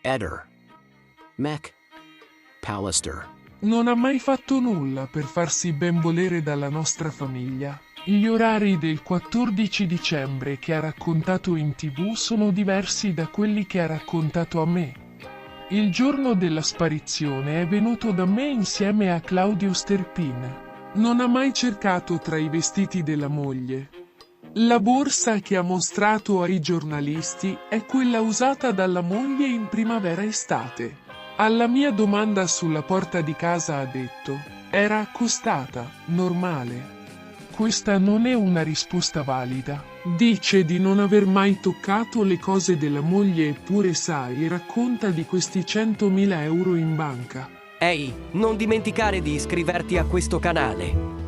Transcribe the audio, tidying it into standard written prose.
Eder. Mac. Pallister. Non ha mai fatto nulla per farsi ben volere dalla nostra famiglia. Gli orari del 14 dicembre che ha raccontato in TV sono diversi da quelli che ha raccontato a me. Il giorno della sparizione è venuto da me insieme a Claudio Sterpin. Non ha mai cercato tra i vestiti della moglie. La borsa che ha mostrato ai giornalisti è quella usata dalla moglie in primavera-estate. Alla mia domanda sulla porta di casa ha detto: era accostata, normale. Questa non è una risposta valida. Dice di non aver mai toccato le cose della moglie eppure sai, racconta di questi 100.000 euro in banca. Ehi, non dimenticare di iscriverti a questo canale.